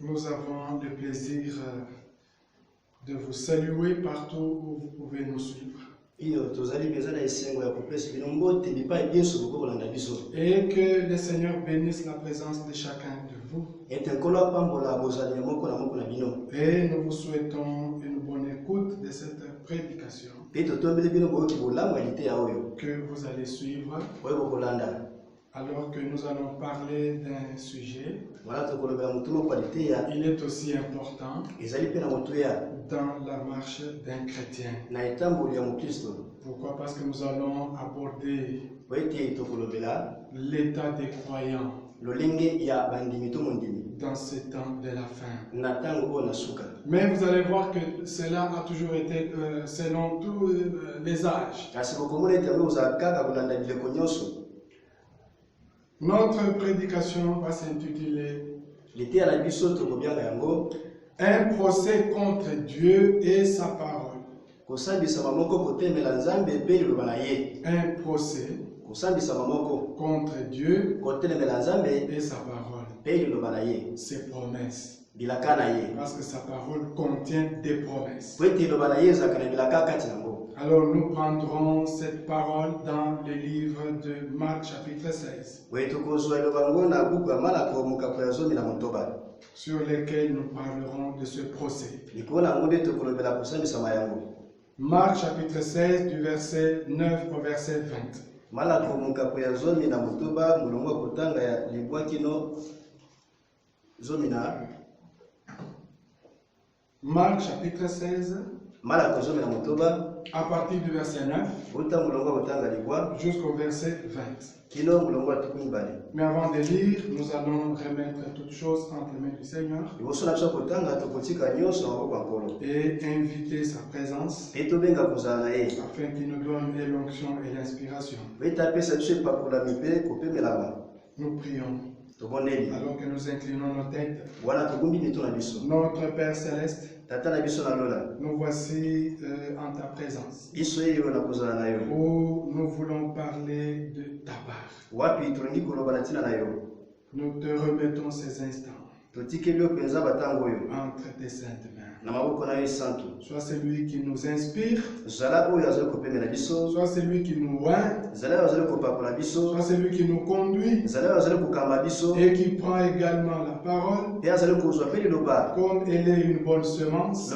nous avons le plaisir de vous saluer partout où vous pouvez nous suivre. Et que le Seigneur bénisse la présence de chacun de vous. Et nous vous souhaitons une bonne écoute de cette prédication que vous allez suivre. Alors que nous allons parler d'un sujet, il est aussi important dans la marche d'un chrétien. Pourquoi? Parce que nous allons aborder l'état des croyants dans ces temps de la fin. Mais vous allez voir que cela a toujours été selon tous les âges. Notre prédication va s'intituler Un procès contre Dieu et sa parole. Un procès contre Dieu et sa parole. Ses promesses. Parce que sa parole contient des promesses. Alors nous prendrons cette parole dans le livre de Marc chapitre 16. Sur lequel nous parlerons de ce procès. Marc chapitre 16 du verset 9 au verset 20. Marc chapitre 16 à partir du verset 9 jusqu'au verset 20. Mais avant de lire, nous allons remettre toutes choses entre les mains du Seigneur et inviter sa présence afin qu'il nous donne l'onction et l'inspiration. Nous prions. Alors que nous inclinons nos têtes, notre Père Céleste, nous voici en ta présence, où nous voulons parler de ta part. Nous te remettons ces instants entre tes saintes mains. Soit celui qui nous inspire, soit celui qui nous oint, soit celui qui nous conduit et qui prend également la parole comme elle est une bonne semence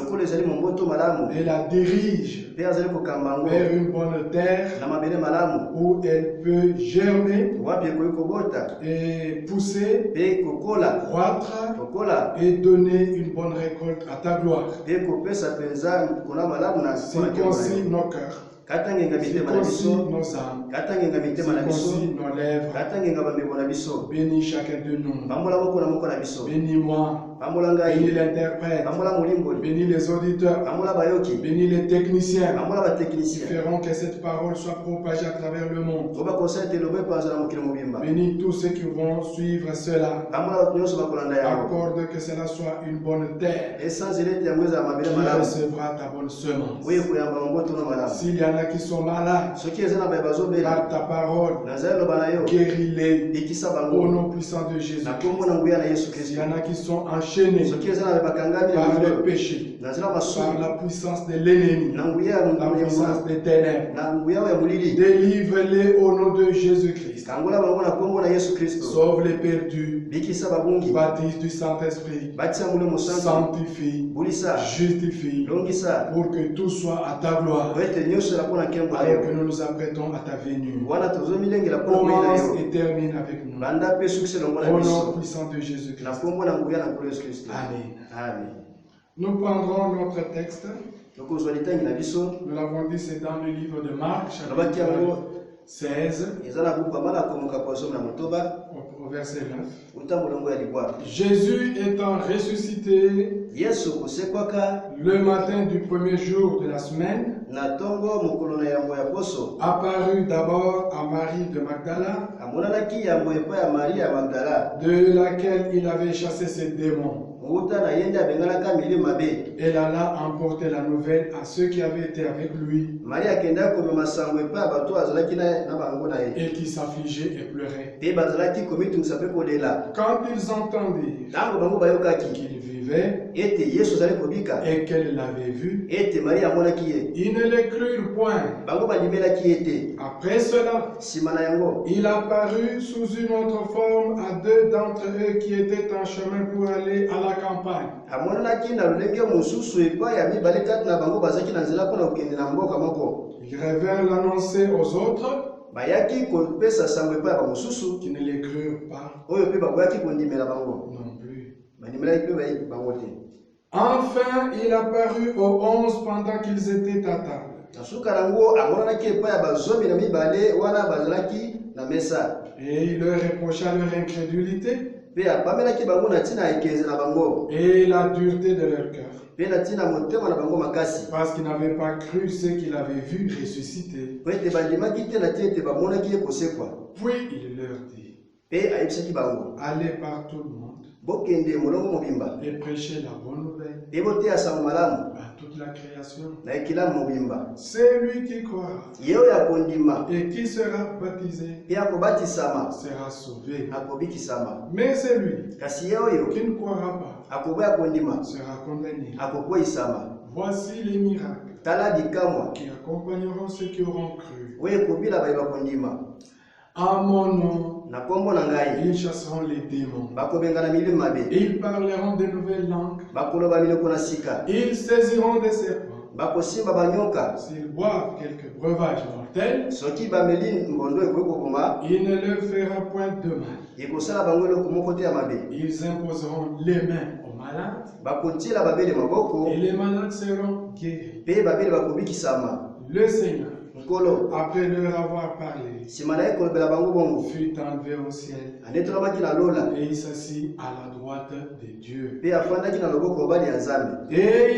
et la dirige vers une bonne terre où elle peut germer et pousser, croître et donner une bonne récolte à ta gloire. Circoncis nos cœurs, circoncis nos âmes, circoncis nos lèvres. Bénis chacun de nous. Bénis-moi. Bénis l'interprète. Bénis les auditeurs. Bénis les techniciens. Qui feront que cette parole soit propagée à travers le monde. Bénis tous ceux qui vont suivre cela. Accorde que cela soit une bonne terre qui recevra ta bonne semence. S'il y en a qui sont malades, par ta parole, guéris-les au nom puissant de Jésus. S'il y en a qui sont enchaînés par le péché, par la puissance de l'ennemi, la puissance des ténèbres, délivre-les au nom de Jésus-Christ. Sauve les perdus, baptise du Saint-Esprit, sanctifie, justifie, pour que tout soit à ta gloire. Alors que nous nous apprêtons à ta venue, commence et termine avec nous. Au nom puissant de Jésus-Christ. Amen. Nous prendrons notre texte. Nous l'avons dit, c'est dans le livre de Marc, chapitre 16, au verset 9. Jésus étant ressuscité le matin du premier jour de la semaine, apparut d'abord à Marie de Magdala, de laquelle il avait chassé ses démons. Elle alla emporter la nouvelle à ceux qui avaient été avec lui et qui s'affligeaient et pleuraient. Quand ils entendirent qu'il vivait et qu'elle l'avait vu, ils ne le crurent point. Après cela, il apparut sous une autre forme à deux d'entre eux qui étaient en chemin pour aller à la campagne. Ils rêvèrent l'annoncer aux autres qui ne les crurent pas non plus. Enfin, il apparut aux 11 pendant qu'ils étaient à table. Et il leur reprocha leur incrédulité et la dureté de leur cœur, parce qu'ils n'avaient pas cru ce qu'il avait vu ressusciter. Puis il leur dit, allez par tout le monde et prêchez la bonne nouvelle à toute la création. Celui qui croira et qui sera baptisé sera sauvé. Mais celui qui ne croira pas sera condamné. Voici les miracles qui accompagneront ceux qui auront cru. À mon nom, ils chasseront les démons. Ils parleront de nouvelles langues. Ils saisiront des serpents. S'ils boivent quelques breuvages mortels, il ne leur fera point de mal. Ils imposeront les mains aux malades et les malades seront guéris. Le Seigneur, après leur avoir parlé, fut enlevé au ciel et il s'assit à la droite de Dieu. Et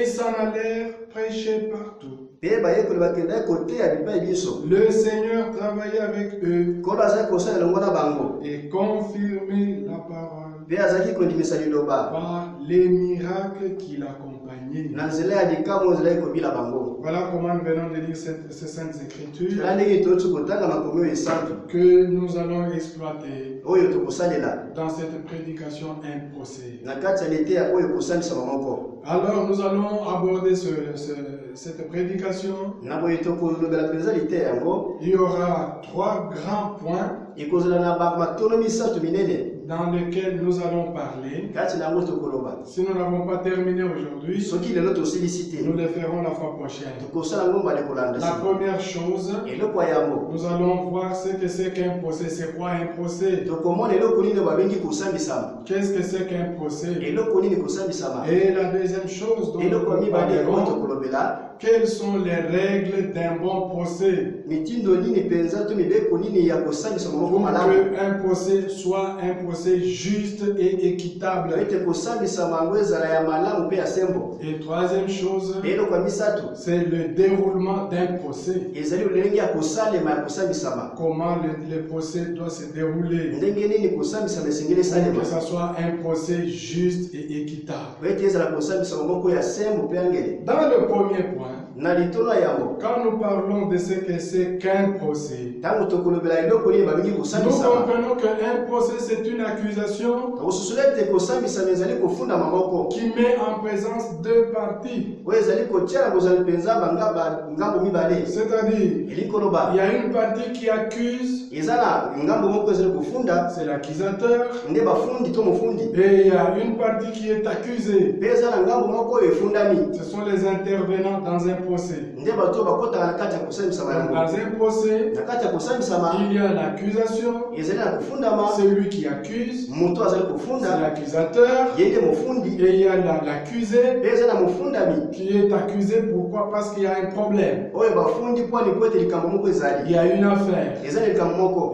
ils s'en allèrent prêcher partout. Le Seigneur travaillait avec eux et confirmait la parole par les miracles qui l'accompagnaient. Voilà comment nous venons de lire ces saintes écritures que nous allons exploiter dans cette prédication imposée. Alors nous allons aborder cette prédication. Il y aura 3 grands points dans lesquels nous allons parler. Si nous n'avons pas terminé aujourd'hui, nous le ferons la fois prochaine. La première chose, nous allons voir ce que c'est qu'un procès. C'est quoi un procès? Qu'est-ce que c'est qu'un procès? Et la deuxième chose dont nous parlerons, quelles sont les règles d'un bon procès pour qu'un procès soit un procès juste et équitable? Et troisième chose, c'est le déroulement d'un procès. Comment le procès doit se dérouler pour que ce soit un procès juste et équitable. Dans le premier point, quand nous parlons de ce que c'est qu'un procès, nous comprenons qu'un procès c'est une accusation qui met en présence 2 parties. C'est-à-dire, il y a une partie qui accuse, c'est l'accusateur, et il y a une partie qui est accusée. Ce sont les intervenants dans un procès. Dans un procès, il y a l'accusation, celui qui accuse, c'est l'accusateur, et il y a l'accusé qui est accusé. Pourquoi? Parce qu'il y a un problème. Il y a une affaire.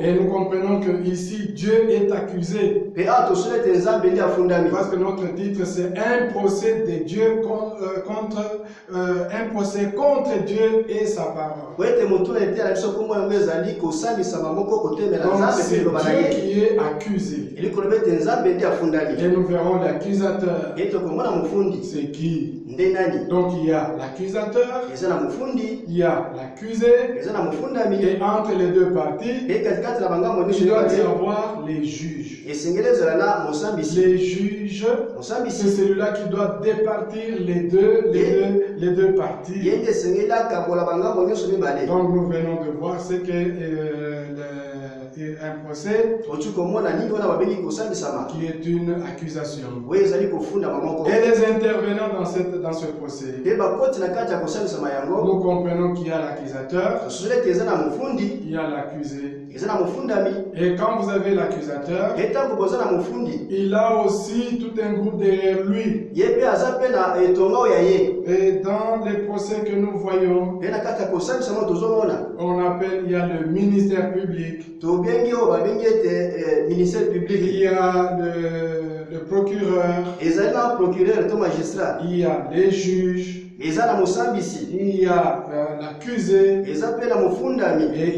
Et nous comprenons que ici Dieu est accusé. Parce que notre titre c'est un procès de Dieu un procès contre Dieu et sa parole. Donc c'est Dieu qui est accusé. Et nous verrons l'accusateur. C'est qui? Donc il y a l'accusateur, il y a l'accusé, et entre les deux parties, il doit y avoir les juges. Les juges, c'est celui-là qui doit départir les deux parties. Donc nous venons de voir ce que un procès qui est une accusation. Et les intervenants dans ce procès, nous comprenons qu'il y a l'accusateur, il y a l'accusé. Et quand vous avez l'accusateur, il a aussi tout un groupe derrière lui. Et dans les procès que nous voyons, on appelle, il y a le ministère public. Il y a le procureur, il y a les juges, il y a l'accusé, et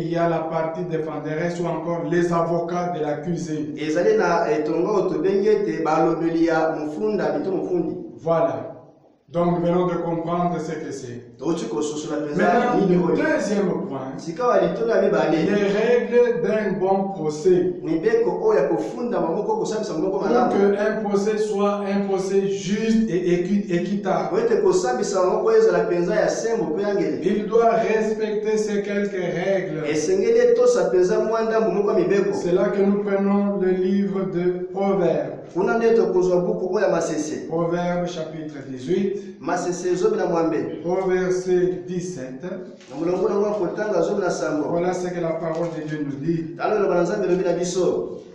il y a la partie défenderesse ou encore les avocats de l'accusé. Voilà. Donc nous venons de comprendre ce que c'est. Maintenant, le deuxième point, les règles d'un bon procès. Pour qu'un procès soit un procès juste et équitable, il doit respecter ces quelques règles. C'est là que nous prenons le livre de Proverbes. Proverbes chapitre 18. Au verset 17. Voilà ce que la parole de Dieu nous dit.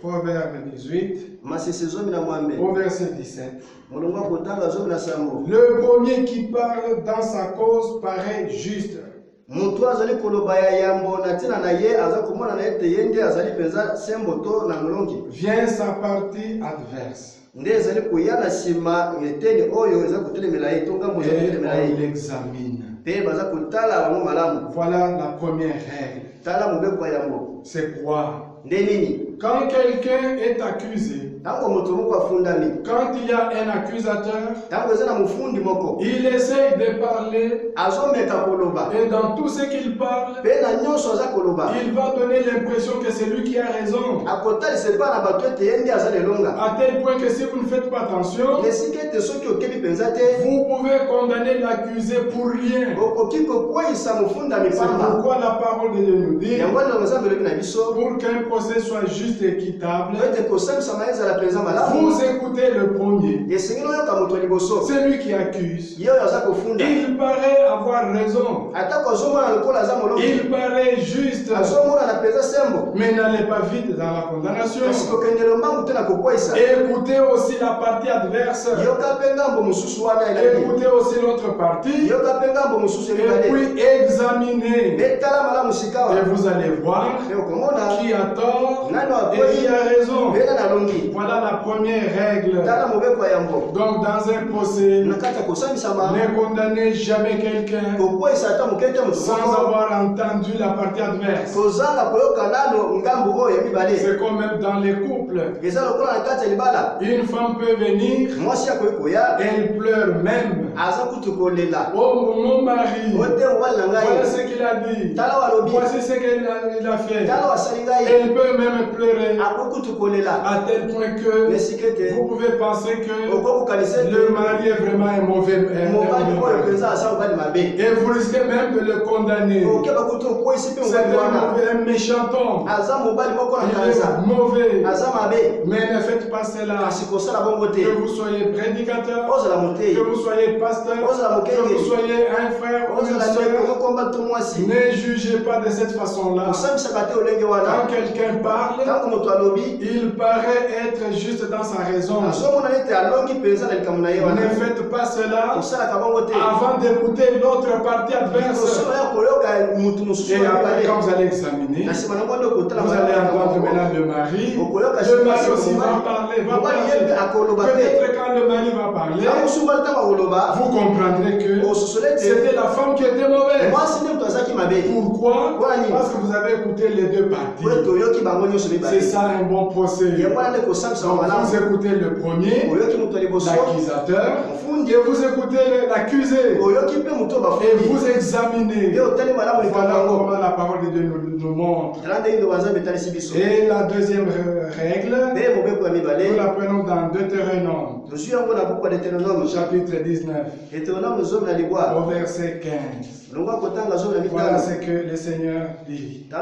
Proverbe 18. Au verset 17. Le premier qui parle dans sa cause paraît juste. Vient sa partie adverse. Et on l'examine. Voilà la première règle. C'est quoi? Quand quelqu'un est accusé, quand il y a un accusateur, il essaye de parler, et dans tout ce qu'il parle, il va donner l'impression que c'est lui qui a raison. À tel point que si vous ne faites pas attention, vous pouvez condamner l'accusé pour rien. C'est pourquoi la parole de Dieu nous dit, pour qu'un procès soit juste et équitable, vous écoutez le premier. C'est lui qui accuse. Il paraît avoir raison. Il paraît juste. Mais n'allez pas vite dans la condamnation. Écoutez aussi la partie adverse. Écoutez aussi l'autre partie. Et puis examinez. Et vous allez voir qui a tort et qui a raison. Voilà la première règle. Donc dans un procès, ne condamnez jamais quelqu'un sans avoir entendu la partie adverse. C'est comme même dans les couples. Une femme peut venir, elle pleure même. Oh mon mari, voilà ce qu'il a dit, voici ce qu'il a fait. Elle peut même pleurer à tel point que vous pouvez penser que le mari est vraiment un mauvais mari. Et vous risquez même de le condamner. C'est un méchant homme. Il est mauvais. Mais ne faites pas cela. Que vous soyez prédicateur, que vous soyez pasteur, que vous soyez un frère ou une sœur, ne jugez pas de cette façon-là. Quand quelqu'un parle, il paraît être juste dans sa raison. Ne faites pas cela avant d'écouter l'autre partie adverse. Et après, quand vous allez examiner, vous allez entendre maintenant le mari. Le mari aussi va parler. parler, va parler. Peut-être quand le mari va parler, vous comprendrez que c'était la femme qui était mauvaise. Pourquoi? Parce que vous avez écouté les deux parties. C'est ça un bon procès. Vous écoutez le premier, l'accusateur, et vous écoutez l'accusé. Et vous examinez. Voilà comment la parole de Dieu nous montre. Et la deuxième règle, nous la prenons dans Deutéronome, chapitre 19, au verset 15. Voilà ce que le Seigneur dit à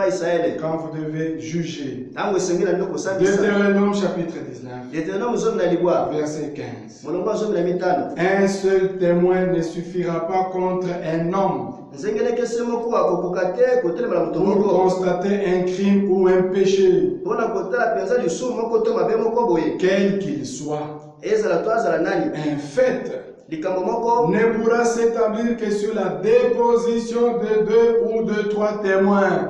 Israël quand vous devez juger. Deutéronome chapitre 19, verset 15. Un seul témoin ne suffira pas contre un homme pour constater un crime ou un péché, quel qu'il soit. Un fait ne pourra s'établir que sur la déposition de 2 ou de 3 témoins.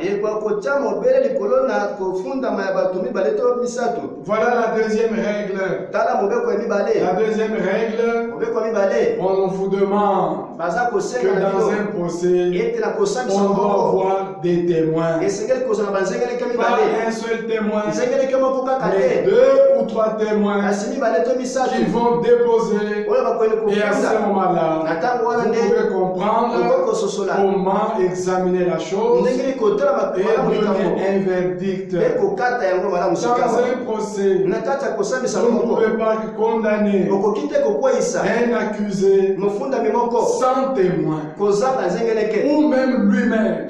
Voilà la deuxième règle. La deuxième règle, on vous demande que dans un procès, on doit avoir des témoins. Pas un seul témoin, mais 2 ou 3 témoins qui vont déposer. Et à ce moment-là, vous pouvez comprendre comment examiner la chose et donner un verdict. Dans un procès, vous ne pouvez pas condamner un accusé sans témoin, ou même lui-même.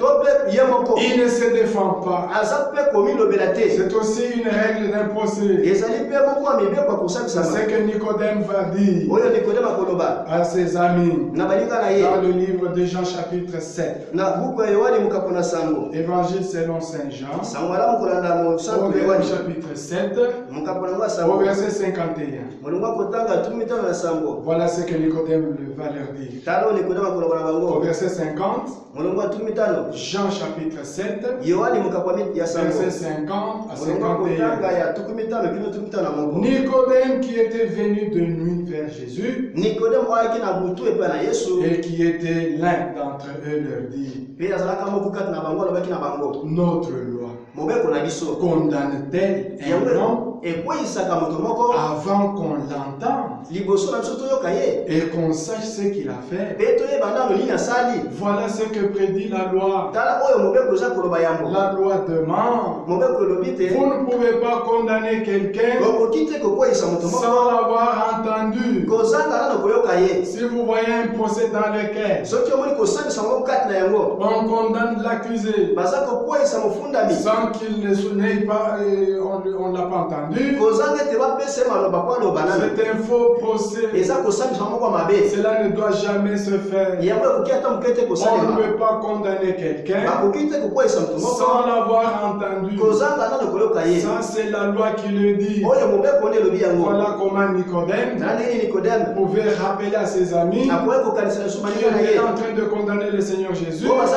Il ne se défend pas. C'est aussi une règle d'un procès. C'est ce que Nicodème va dire à ses amis dans le livre de Jean chapitre 7. Évangile selon Saint Jean, au chapitre 7, au verset 51. Voilà ce que Nicodème va leur dire. Au verset 50, Jean chapitre 7, verset 50 à 51. Nicodème qui était venu de nuit vers Jésus et qui était l'un d'entre eux leur dit: notre loi condamne-t-elle un homme avant qu'on l'entende et qu'on sache ce qu'il a fait? Voilà ce que prédit la loi. La loi demande: vous ne pouvez pas condamner quelqu'un sans l'avoir entendu. Si vous voyez un procès dans lequel on condamne l'accusé sans qu'il n'ait pas, on ne l'a pas entendu, c'est un faux procès. Cela ne doit jamais se faire. On ne peut pas condamner quelqu'un sans l'avoir entendu. Ça, c'est la loi qui le dit. Voilà comment Nicodème pouvait rappeler à ses amis qui étaient en train de condamner le Seigneur Jésus parce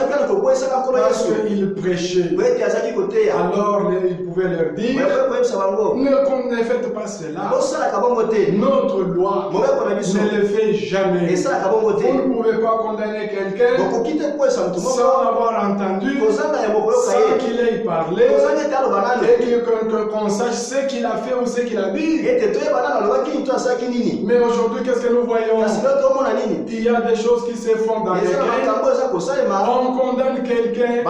qu'il prêchait. Alors il pouvait leur dire: ne faites pas cela. Notre loi ne le fait jamais. Vous ne pouvez pas condamner quelqu'un sans l'avoir entendu, sans qu'il ait parlé, et qu'on sache ce qu'il a fait ou ce qu'il a dit. Mais aujourd'hui, qu'est-ce que nous voyons? Il y a des choses qui se font dans lesquelles on condamne quelqu'un,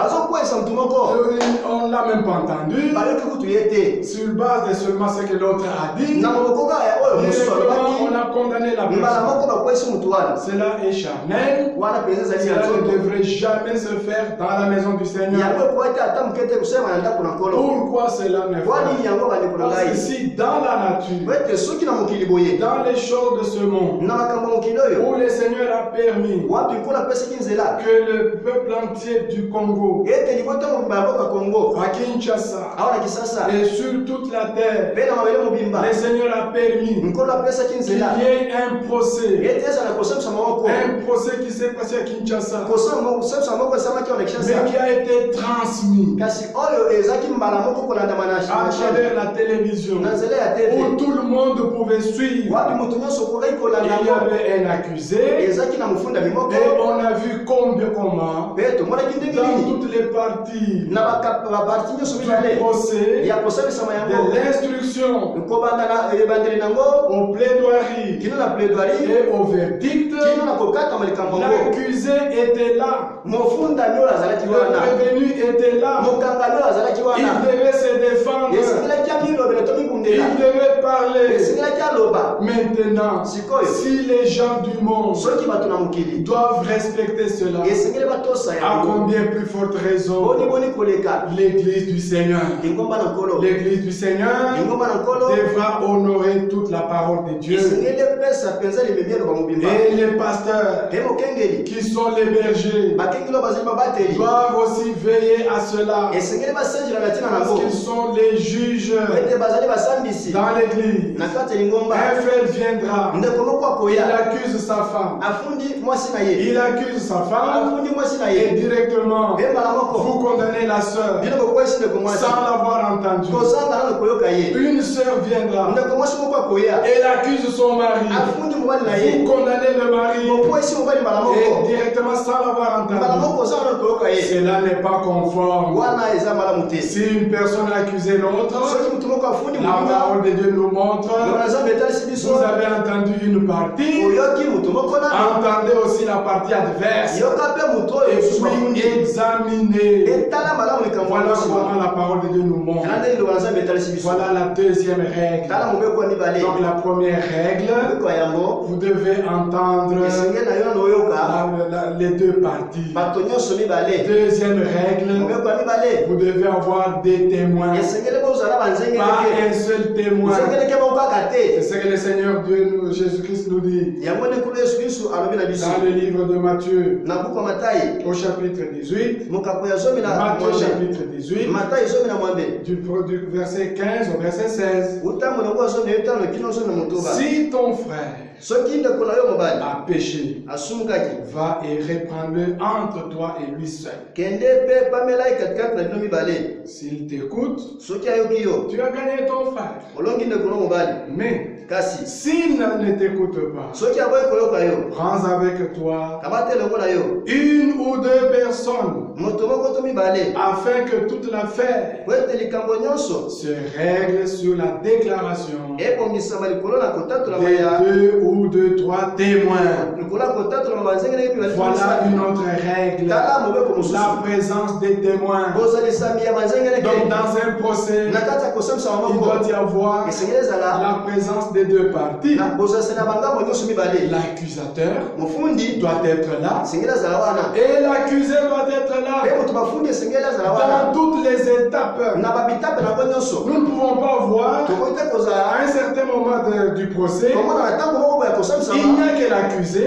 on ne l'a même pas entendu, sur base de seulement ce que l'autre a dit. Directement, on a condamné la personne. Cela est charnel. Cela ne devrait jamais se faire dans la maison du Seigneur. Pourquoi cela ne fait pas? Parce que si dans la nature, dans les choses de ce monde, où le Seigneur a permis que le peuple entier du Congo, à Kinshasa et sur toute la terre, travers, le Seigneur a permis qu'il y ait un procès. Un procès qui s'est passé à Kinshasa, mais qui a été transmis à travers la télévision, où tout le monde pouvait suivre. Il y avait un accusé, et on a vu comment, dans toutes les parties du procès, de l'instruction au plaidoirie et au verdict, l'accusé était là, le prévenu était là, il devait se défendre, il devait parler. Maintenant, si les gens du monde doivent respecter cela, à combien plus forte raison l'Église du Seigneur, l'Église du Seigneur devra honorer toute la parole de Dieu. Et les pasteurs qui sont les bergers doivent aussi veiller à cela, parce qu'ils sont les juges dans l'Église. Un frère viendra, il accuse sa femme, et directement vous condamnez la sœur sans l'avoir entendu. Une sœur viendra, elle accuse son mari, vous condamnez le mari, et directement sans l'avoir entendu. Cela n'est pas conforme. Si une personne accuse l'autre, la parole de Dieu nous montre, vous avez entendu une partie, entendez aussi la partie adverse, et puis examinez. Voilà comment la parole de Dieu nous montre. Voilà la deuxième règle. Donc la première règle, vous devez entendre les deux parties. Deuxième règle, vous devez avoir des témoins, pas un seul témoin. C'est ce que le Seigneur Dieu, Jésus-Christ nous dit dans le livre de Matthieu au chapitre 18. Matthieu chapitre 18, du verset 15 au verset 16. Si ton frère a péché, va et reprends-le entre toi et lui seul. S'il t'écoute, tu as gagné ton frère. Mais s'il ne t'écoute pas, prends avec toi une ou deux personnes, afin que toute l'affaire se règle sur la déclaration des deux ou de trois témoins. Voilà une autre règle, la présence des témoins. Donc dans un procès, il doit y avoir la présence des deux parties. L'accusateur doit être là, et l'accusé doit être là. Dans toutes les étapes, nous ne pouvons pas voir à un certain moment du procès, il n'y a que l'accusé,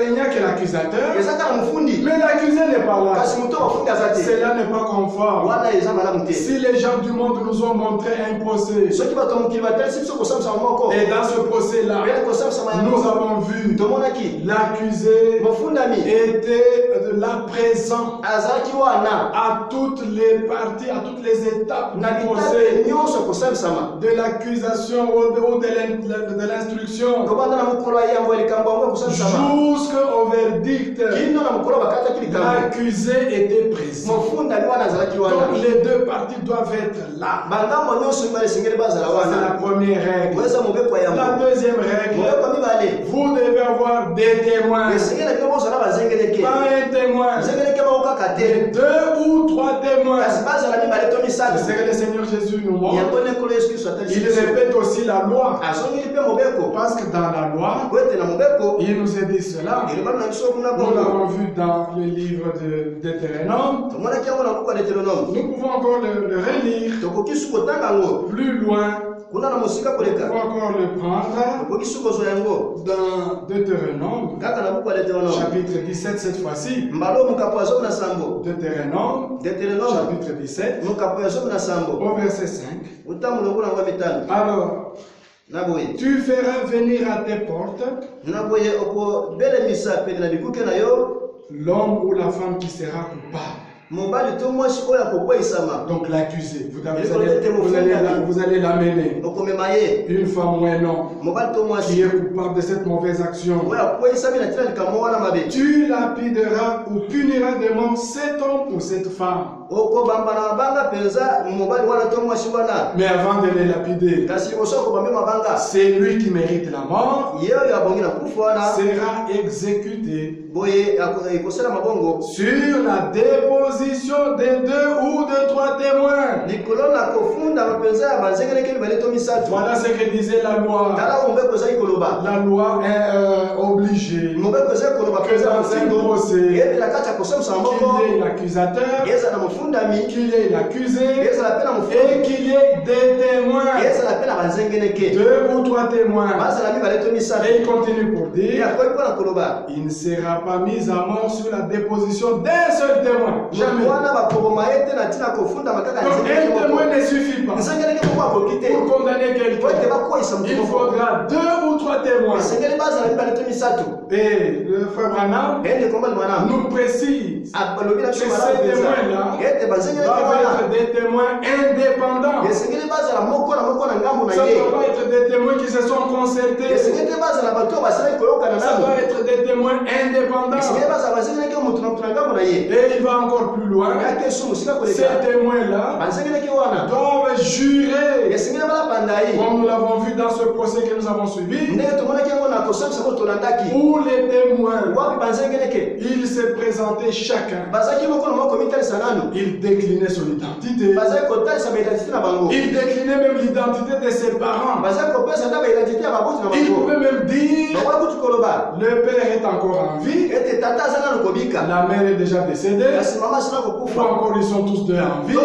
il n'y a que l'accusateur, mais l'accusé n'est pas là. Cela n'est pas conforme. Si les gens du monde nous ont montré un procès, et dans ce procès-là, nous avons vu l'accusé était là présent à toutes les parties, à toutes les étapes du procès, de l'accusation ou de l'instruction, jusqu'au verdict. L'accusé était présent. Donc les deux parties doivent être là. C'est la première règle. La deuxième règle, vous devez avoir des témoins. Pas un témoin, mais deux ou trois témoins. C'est ce que le Seigneur Jésus nous montre. Il répète aussi la loi, parce que dans la loi, il nous a dit cela. Nous l'avons vu dans le livre de Deutéronome. Nous pouvons encore le relire plus loin. encore le prendre dans Deutéronome, chapitre 17 cette fois-ci. Deutéronome, chapitre 17, au verset 5. Alors, tu feras venir à tes portes l'homme ou la femme qui sera coupable. Donc l'accusé, vous allez l'amener. Une femme ou un homme qui est coupable de cette mauvaise action. Tu lapideras ou puniras de mort cet homme ou cette femme. Mais avant de les lapider, c'est lui qui mérite la mort sera exécuté sur la déposition de 2 ou de 3 témoins. Voilà ce que disait la loi. La loi est obligée que dans un procès, qu'il y ait l'accusateur, qu'il y ait l'accusé et qu'il y ait des témoins. 2 ou 3 témoins. Et il continue pour dire, il ne sera pas mis à mort sur la déposition d'un seul témoin. Jamais. Donc un témoin ne suffit pas. Pour condamner quelqu'un, il faudra 2 ou 3 témoins. Et le frère Branham nous précise que ces témoins-là doivent être des témoins indépendants. Ça doit être des témoins qui se sont concertés. Ça doit être des témoins indépendants. Et il va encore plus loin. Ces témoins-là doivent jurer. Comme nous l'avons vu dans ce procès que nous avons suivi. Où les témoins, ils se présentaient chacun. Il déclinait son identité. Il déclinait même l'identité de ses parents. Il pouvait même dire, le père est encore en vie. La mère est déjà décédée. Ou encore ils sont tous deux en vie.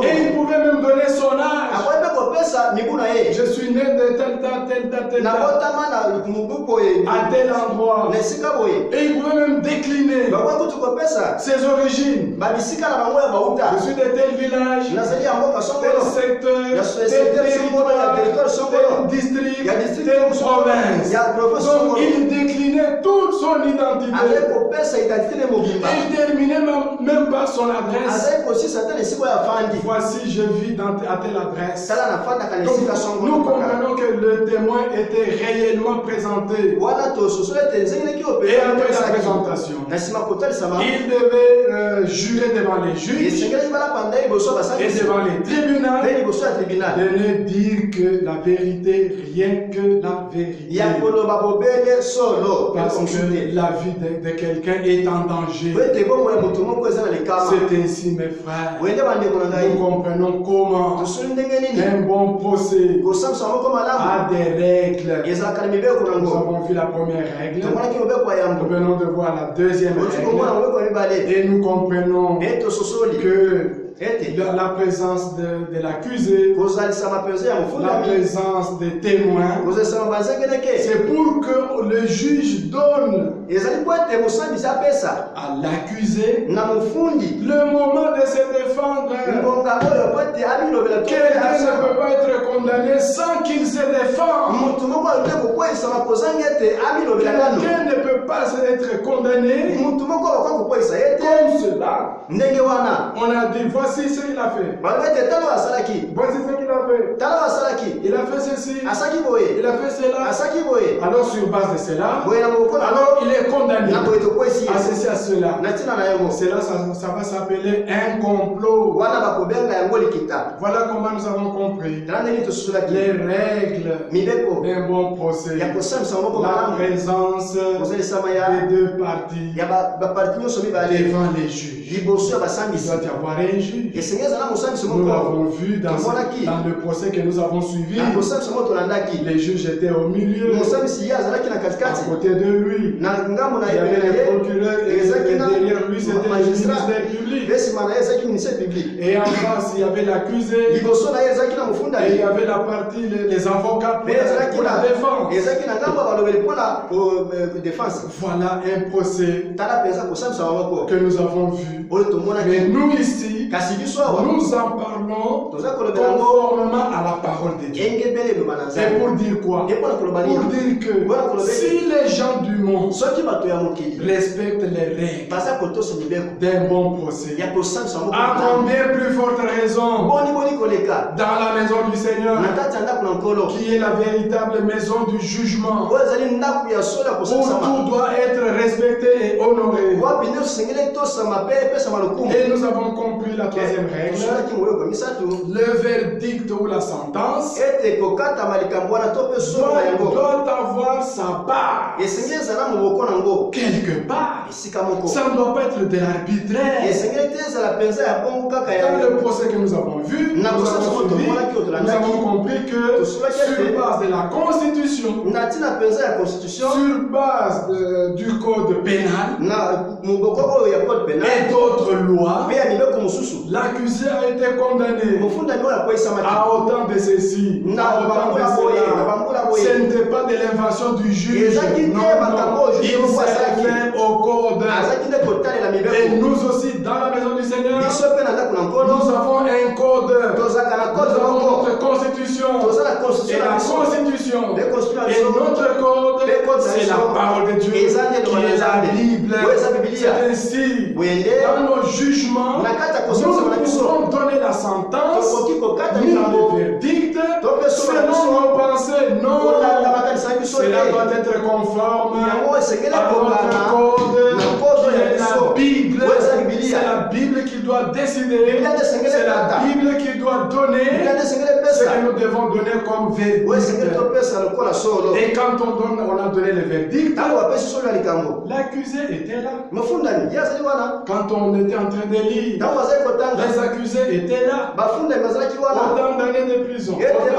Et il pouvait même donner son âge. Je suis né de telle date, à tel endroit. Et il pouvait même décliner ses origines. Je suis de tel village, tel secteur, tel territoire, tel district, telle province. Donc il déclinait toute son identité. Il terminait même par son adresse. Voici, je vis à telle adresse. Donc, nous comprenons que le témoin était réellement présenté. Et après la présentation, il devait jurer devant les juges et devant les tribunaux de ne dire que la vérité, rien que la vérité. Parce que la vie de quelqu'un est en danger. C'est ainsi, mes frères, nous comprenons comment un bon procès a des règles. Nous avons vu la première règle. Nous venons de voir la deuxième règle. Et nous comprenons que la présence de l'accusé, la présence des témoins, c'est pour que le juge donne à l'accusé le moment de se défendre. Quelqu'un ne peut pas être condamné sans qu'il se défende. Quelqu'un ne peut pas être condamné comme cela. On a dit, voici ce qu'il a fait. Voici ce qu'il a fait. Il a fait ceci. Il a fait cela. Alors sur base de cela, alors il est condamné à ceci, à cela. Cela, ça va s'appeler un complot. Voilà comment nous avons compris les règles d'un bon procès. La présence des deux parties devant les juges. Il doit y avoir un juge. Nous l'avons vu dans le procès que nous avons suivi. Les juges étaient au milieu, à côté de lui. Il y avait le procureur et derrière lui c'était le ministère public. Et en face il y avait la l'accusé. Et il y avait la partie, les avocats pour la défense. Voilà un procès que nous avons vu. Mais nous ici, nous en parlons conformément à la parole de Dieu. Et pour dire quoi? Pour dire que si les gens du monde respectent les règles d'un bon procès, à combien plus forte raison dans la maison du Seigneur, qui est la véritable maison du jugement, où tout doit être respecté et honoré. Et nous avons compris la troisième règle, le verdict ou la sentence doit avoir sa part quelque part. Ça ne doit pas être de l'arbitraire. Dans le procès que nous avons vu, nous avons compris que sur base de la Constitution, sur base du code pénal et d'autres lois, l'accusé a été condamné à autant de ceci, à autant de cela. Ce n'était pas de l'invention du juge. Non, il s'est fait au code. Et nous aussi, dans la maison du Seigneur, nous avons un code. Nous avons notre constitution. Et la constitution et notre code, c'est la parole de Dieu, qui est la Bible. C'est ainsi, dans nos jugements, nous pouvons donner la sentence, ni le verdict, selon nos pensées. Non, cela doit être conforme à notre code, qui est la Bible. C'est la Bible qui doit décider, c'est la Bible qui doit donner ce que nous devons donner comme verdict. Et quand on a donné le verdict, l'accusé était là. Quand on était en train de lire, les accusés étaient là. Autant d'années de prison. Il était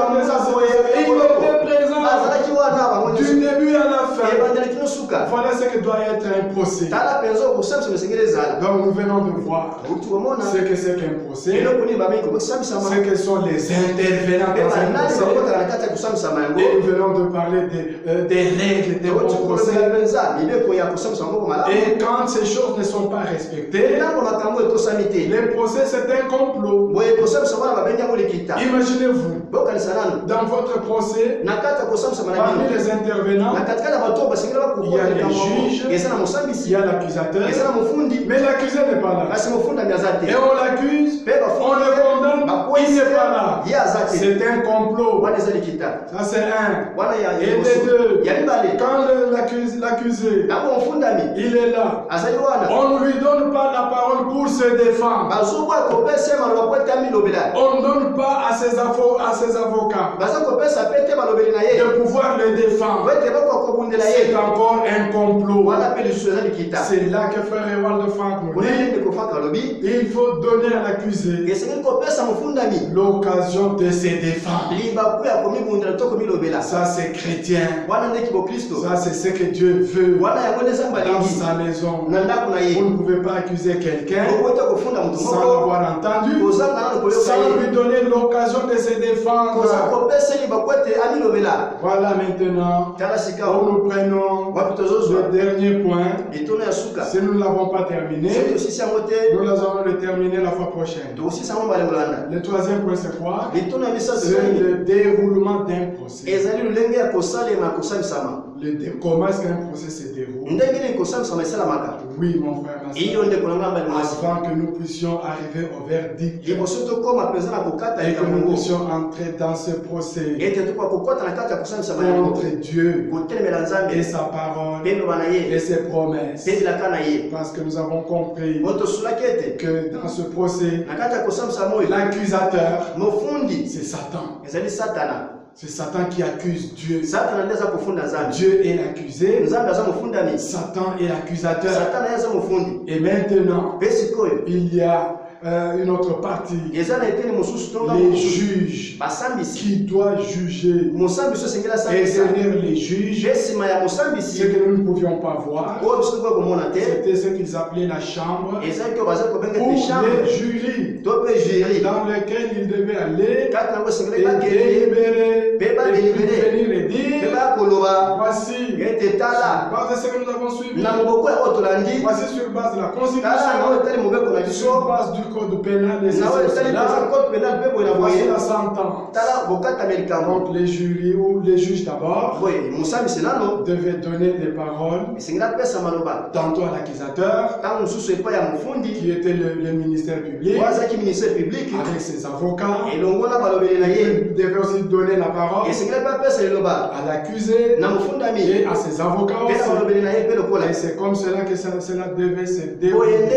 présent du début à la fin. Voilà ce que doit être un procès. Donc nous venons de voir ce que c'est qu'un procès, ce que sont les intervenants dans un procès. Et nous venons de parler des règles des bons procès. Et quand ces choses ne sont pas respectées, le procès c'est un complot. Imaginez-vous, dans votre procès, parmi les intervenants, il y a les juges, il y a l'accusateur, mais l'accusé n'est pas là. Et on l'accuse, on le condamne, il n'est pas là. C'est un complot. Ça c'est un. Et les deux, quand l'accusé, il est là, on ne lui donne pas la parole pour se défendre. On ne donne pas à ses avocats de pouvoir le défendre. C'est encore un complot. C'est là que frère Ewald Frank nous dit, il faut donner à l'accusé l'occasion de se défendre. Ça c'est chrétien. Ça c'est ce que Dieu veut dans sa maison. Vous ne pouvez pas accuser quelqu'un sans l'avoir entendu, sans lui donner l'occasion de se défendre. Voilà maintenant où nous prenons le dernier point. Si nous ne l'avons pas terminé, nous allons le terminer la fois prochaine. Le troisième point c'est quoi? C'est le déroulement d'un procès. Comment est-ce qu'un procès se déroule? Oui, mon frère, avant que nous puissions arriver au verdict et que nous puissions entrer dans ce procès contre Dieu et sa parole et ses promesses, parce que nous avons compris que dans ce procès, l'accusateur, c'est Satan. C'est Satan qui accuse Dieu. Dieu est l'accusé. Satan est l'accusateur. Et maintenant, il y a une autre partie. Les juges qui doivent juger. Et derrière les juges, ce que nous ne pouvions pas voir, c'était ce qu'ils appelaient la chambre ou les jurys, dans lesquels ils devaient aller et délibérer, et venir et dire, voici, base ce que nous avons suivi, voici sur base de la Constitution, sur base du code pénal et voici la sentence. Donc les jurys ou les juges d'abord devaient donner des paroles tantôt à l'accusateur qui était le ministère public avec ses avocats. Il devait aussi donner la parole à l'accusé et à ses avocats aussi. Et c'est comme cela que cela devait se dérouler.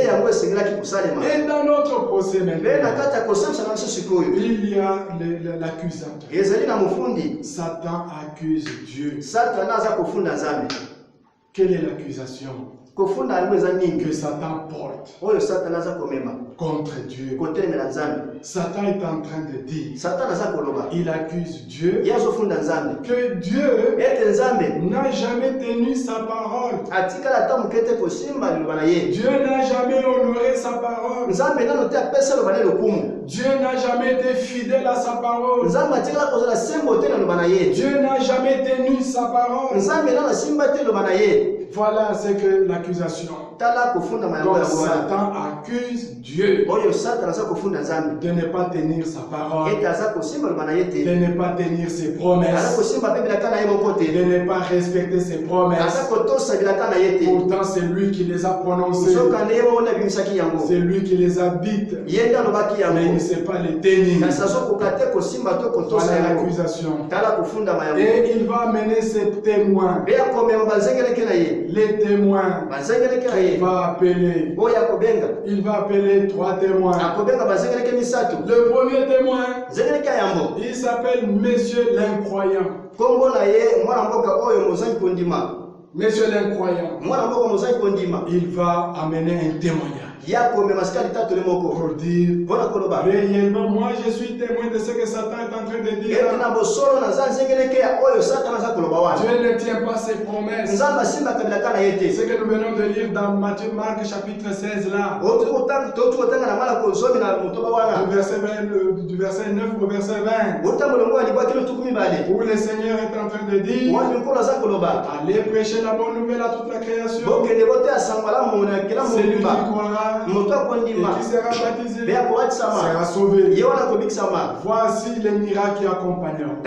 Et dans notre procès maintenant, il y a l'accusateur. Satan accuse Dieu. Quelle est l'accusation que Satan porte contre Dieu? Satan est en train de dire, il accuse Dieu que Dieu n'a jamais tenu sa parole. Dieu n'a jamais honoré sa parole. Dieu n'a jamais été fidèle à sa parole. Dieu n'a jamais tenu sa parole. Voilà ce que l'accusation. Donc Satan accuse Dieu de ne pas tenir sa parole, de ne pas tenir ses promesses, de ne pas respecter ses promesses. Pourtant c'est lui qui les a prononcées, c'est lui qui les habite, mais il ne sait pas les tenir. Voilà l'accusation. Et il va amener ses témoins. Les témoins qu'il va appeler. Il va appeler 3 témoins. Le premier témoin, il s'appelle Monsieur l'Incroyant. Monsieur l'Incroyant. Il va amener un témoignage pour dire réellement, moi je suis témoin de ce que Satan est en train de dire. Dieu ne tient pas ses promesses. Ce que nous venons de lire dans Matthieu, Marc chapitre 16 là, du verset 9 au verset 20, où le Seigneur est en train de dire, allez prêcher la bonne nouvelle à toute la création. Celui qui croira et qui sera baptisé sera sauvé. Voici les miracles qui accompagneront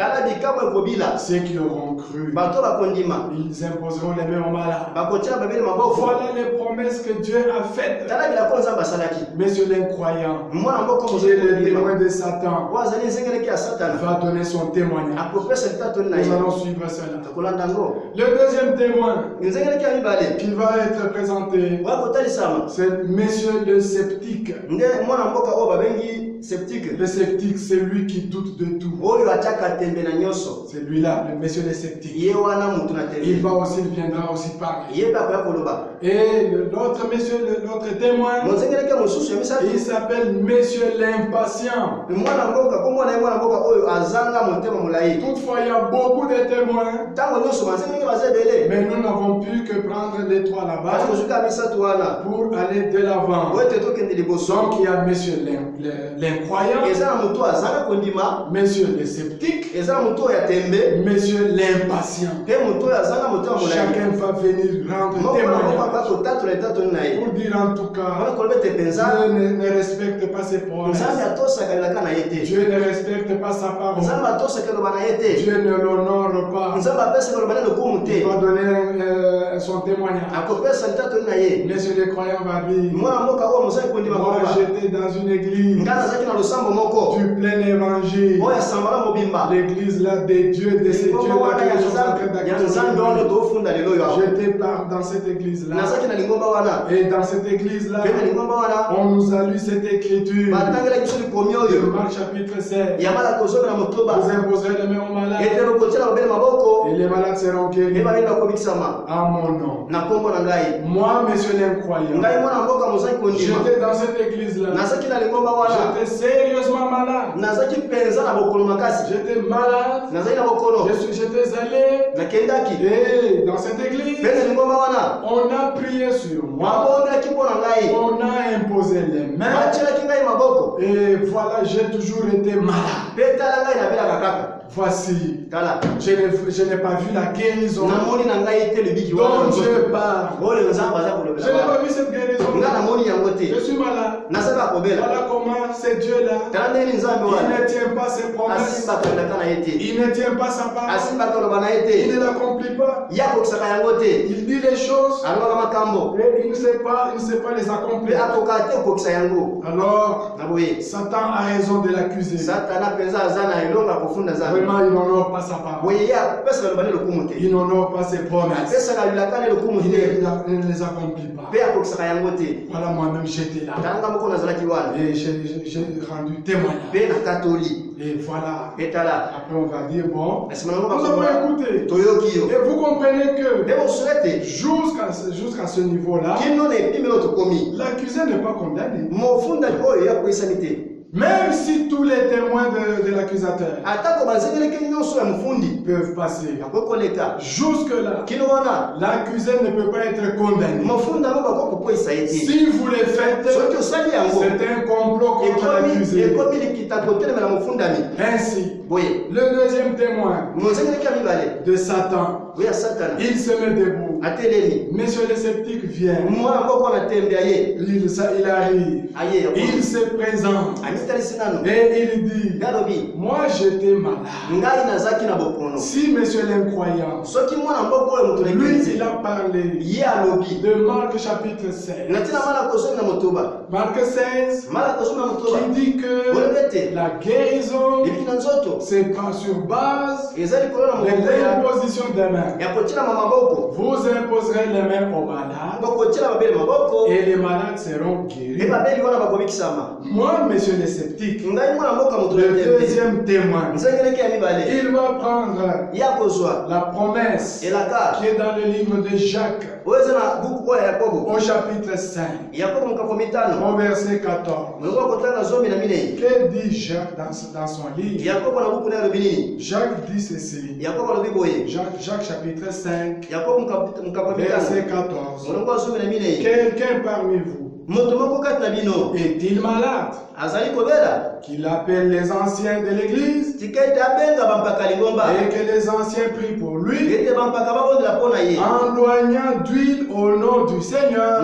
ceux qui auront cru. Ils imposeront les mains aux malades. Voilà les promesses que Dieu a faites. Monsieur l'incroyant, qui est le témoin de Satan, va donner son témoignage. Nous allons suivre cela. Le deuxième témoin qui va être présenté, c'est Monsieur le sceptique. Le sceptique, c'est lui qui doute de tout. C'est lui-là, le monsieur le sceptique. Il viendra aussi parler. Et l'autre monsieur, l'autre témoin, il s'appelle Monsieur l'impatient. Toutefois, il y a beaucoup de témoins, mais nous n'avons pu que prendre les 3 là-bas pour aller de l'avant. Donc il y a Monsieur l'incroyant, Monsieur le sceptique, Monsieur l'impatient. Chacun va venir rendre témoignage pour dire en tout cas, Dieu ne respecte pas ses promesses. Dieu ne respecte pas sa parole. Dieu ne l'honore pas. Il va donner son témoignage. Monsieur le croyant va dire, moi j'étais dans une église du plein évangile. L'église là des dieux, de ces dieux là J'étais dans cette église-là. Et dans cette église-là, on nous a lu cette écriture. Marc chapitre 16. Vous imposerez les mains aux malades. Et les malades seront guéris. À mon nom. Moi, monsieur l'incroyant, j'étais dans cette église-là. J'étais sérieusement malade. J'étais malade. J'étais allé. Et dans cette église, on a prié sur moi. On a imposé les mains. Et voilà, j'ai toujours été malade. Voici, je n'ai pas vu la guérison dont Dieu parle. Je n'ai pas vu cette guérison. Je suis malade. Voilà comment c'est Dieu-là. Il ne tient pas ses promesses. Il ne tient pas sa parole. Il ne l'accomplit pas. Il dit les choses et il ne sait pas les accomplir. Alors, Satan a raison de l'accuser. Vraiment, il n'honore pas sa parole. Il n'honore pas ses promesses. Il ne les accomplit pas. Voilà, moi-même j'étais là. Et j'ai rendu témoignage. Et voilà. Après on va dire, bon, nous avons écouté. Et vous comprenez que jusqu'à ce niveau-là, l'accusé n'est pas condamné. Même si tous les témoins de l'accusateur peuvent passer jusque-là, l'accusé ne peut pas être condamné. Si vous le faites, c'est un complot contre l'accusé. Ainsi, le deuxième témoin de Satan, il se met debout. Monsieur le sceptique vient. Il arrive. Il se présente. Et il dit, moi j'étais malade. Si monsieur l'incroyant, lui il a parlé de Marc chapitre 16. Marc 16 qui dit que la guérison c'est pas sur base de l'imposition des mains. Vous imposerez les mains aux malades et les malades seront guéris. Moi, monsieur le sceptique, le deuxième témoin, il va prendre la promesse qui est dans le livre de Jacques au chapitre 5 au verset 14. Que dit Jacques dans son livre? Jacques dit ceci. Jacques chapitre 5 verset 14. Quelqu'un parmi vous est-il malade? Qu'il appelle les anciens de l'église et que les anciens prient pour lui en loignant d'huile au nom du Seigneur.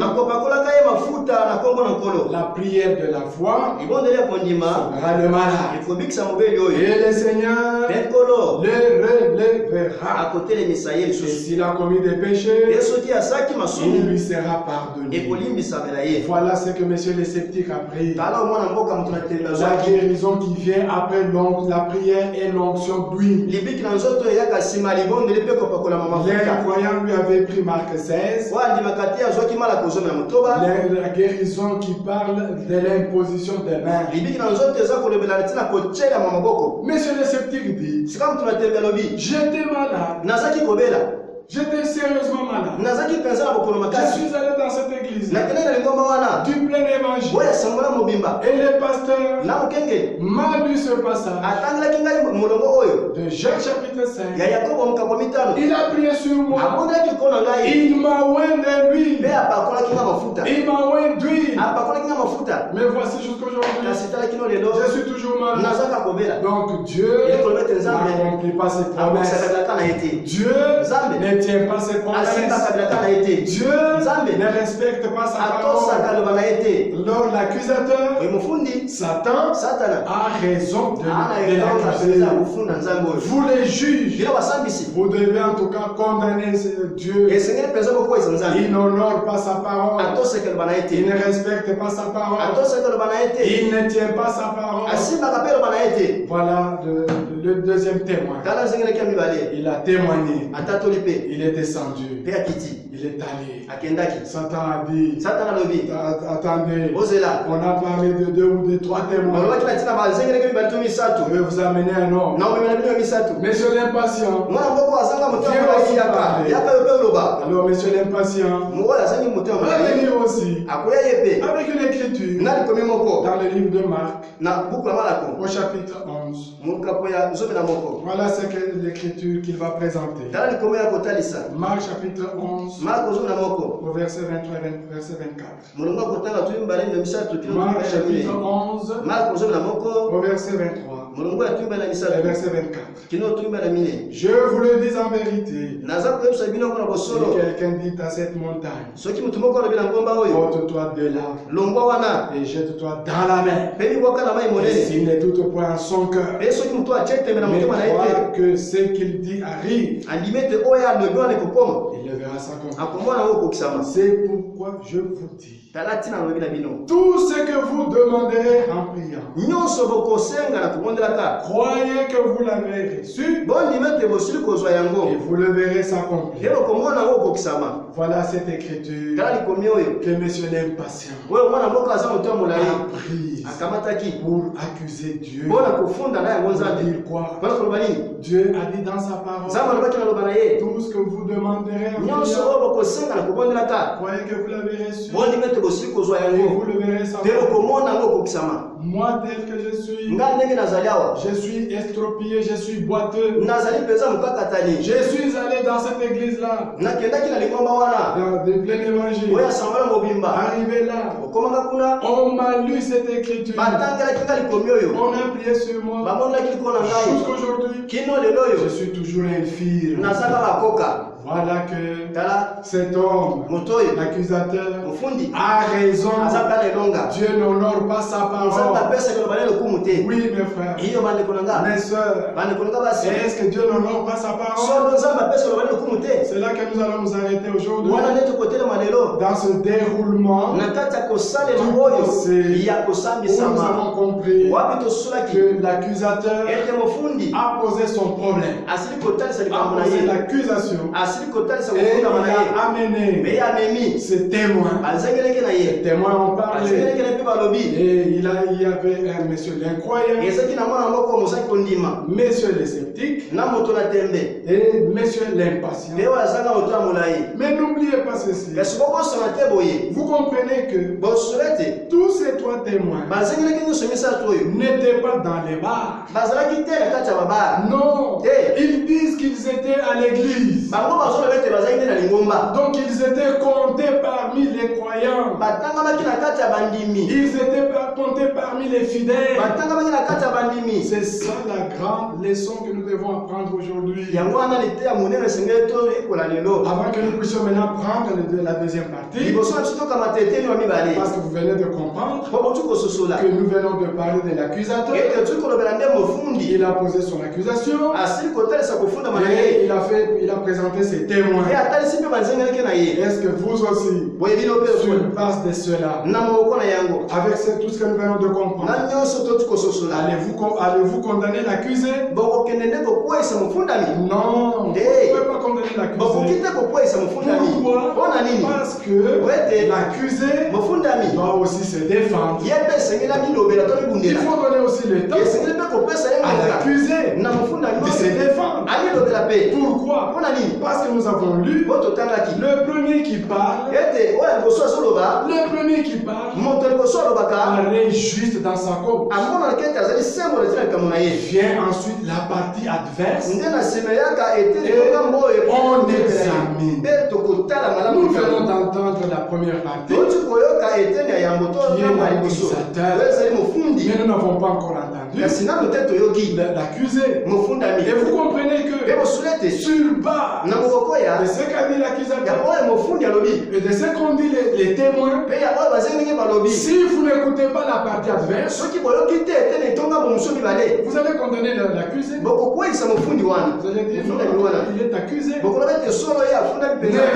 La prière de la foi sauvera le malade et le Seigneur le relèvera. Et s'il a commis des péchés, il lui sera pardonné. Voilà ce que monsieur le sceptique a pris. La guérison qui vient après la prière et l'onction d'huile. L'incroyant lui avait pris Marc 16. La guérison qui parle de l'imposition des mains. Monsieur le sceptique dit, j'étais malade. J'étais sérieusement malade. Je suis allé dans cette église du plein évangile. Et le pasteur m'a lu ce passage de Jacques chapitre 5. Il a prié sur moi. Il m'a oint de l'huile. Il m'a oint d'huile. Mais voici jusqu'aujourd'hui, je suis toujours malade. Donc Dieu n'accomplit pas ses promesses. Dieu ne tient pas ses promesses. Dieu ne respecte pas sa parole. Alors l'accusateur, Satan, a raison de l'accuser. Vous les juges, vous devez en tout cas condamner Dieu. Il n'honore pas sa parole. Il ne respecte pas sa parole. Il ne tient pas sa parole. Voilà le deuxième témoin. Il a témoigné. Il est descendu. Il est allé. Satan a dit, attendez, on a parlé de 2 ou de 3 témoins. Je vais vous amener un homme. Monsieur l'impatient, alors monsieur l'impatient va venir aussi avec une écriture dans le livre de Marc au chapitre 11. Voilà ce que l'écriture qu'il va présenter. Marc chapitre 11 au verset 23 et verset 24. Marc chapitre 11 au verset 23 et verset 24. Je vous le dis en vérité, si quelqu'un dit à cette montagne, ôte-toi de là et jette-toi dans la mer, et s'il n'est toutefois en son cœur, mais croit que ce qu'il dit arrive, il le verra s'accomplir. C'est pourquoi je vous dis, tout ce que vous demanderez en priant, croyez que vous l'avez reçu et vous le verrez s'accomplir. Voilà cette écriture que monsieur l'impatient a prise pour accuser Dieu. Pour dire quoi? Dieu a dit dans sa parole, tout ce que vous demanderez en priant, croyez que vous l'avez reçu et vous le verrez s'accomplir. Moi tel que je suis estropié, je suis boiteux. Je suis allé dans cette église-là, dans le plein évangile. Arrivé là, on m'a lu cette écriture. On a prié sur moi. Jusqu'aujourd'hui, je suis toujours infirme. Voilà que cet homme, l'accusateur, a raison. Dieu n'honore pas sa parole. Oui, mes frères, mes soeurs, est-ce que Dieu n'honore pas sa parole? C'est là que nous allons nous arrêter aujourd'hui. Dans ce déroulement du procès, nous avons compris que l'accusateur a posé son problème, a posé l'accusation, et il a amené ses témoins. Les témoins ont parlé. Et il y avait un monsieur l'incroyant, monsieur le sceptique et monsieur l'impatient. Mais n'oubliez pas ceci. Vous comprenez que tous ces 3 témoins n'étaient pas dans les bars. Non, ils disent qu'ils étaient à l'église. Donc ils étaient comptés parmi les croyants. Ils étaient comptés parmi les fidèles. C'est ça la grande leçon que nous devons apprendre aujourd'hui. Avant que nous puissions maintenant prendre la deuxième partie, parce que vous venez de comprendre que nous venons de parler de l'accusateur. Il a posé son accusation et il a présenté ses témoins. Est-ce que vous aussi, sur base de cela, avec tout ce que nous venons de comprendre, allez-vous condamner l'accusé? Non, vous ne pouvez pas condamner l'accusé. Pourquoi? Parce que l'accusé doit aussi se défendre. Il faut donner aussi le temps à l'accusé de se défendre. Pourquoi? Parce que nous avons lu le premier qui parle, paraît juste dans sa cause. Vient ensuite la partie adverse et on examine. Nous venons d'entendre la première partie qui est l'accusateur, mais nous n'avons pas encore entendu l'accusé. Et vous comprenez que sur bas de ce qu'a dit l'accusateur et de ce qu'ont dit les témoins, si vous n'écoutez pas la partie adverse, vous allez condamner l'accusé. Vous allez dire non, il est accusé. Ne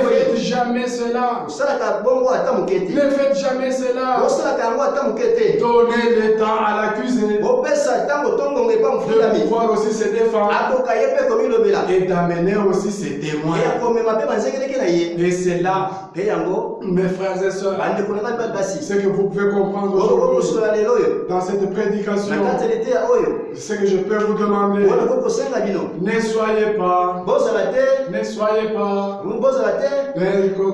faites jamais cela. Ne faites jamais cela. Donnez le temps à l'accusé de pouvoir aussi se défendre et d'amener aussi ses témoins. Et c'est là, mes frères et sœurs, ce que vous pouvez comprendre aujourd'hui dans cette prédication, ce que je peux vous demander, ne soyez pas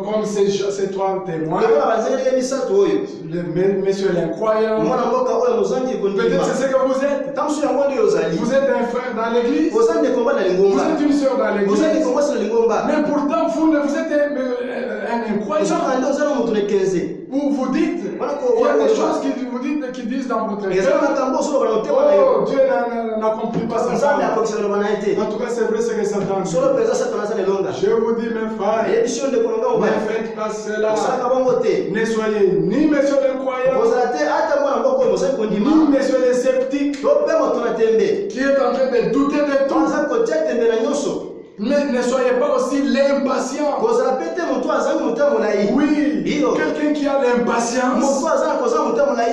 comme ces trois témoins, messieurs l'incroyant. Peut-être c'est ce que vous êtes. Vous êtes un frère dans l'église, vous êtes une sœur dans l'église, mais pourtant vous êtes un incroyant. Vous vous dites, il y a des choses qui disent dans votre cœur, oh, Dieu n'accomplit pas sa part. En tout cas, c'est vrai ce que Satan dit. Je vous dis, mes frères, ne faites pas cela. Ne soyez ni messieurs les croyants, ni messieurs les sceptiques, qui est en train de douter de tout. Mais ne soyez pas aussi l'impatient. Oui, quelqu'un qui a l'impatience,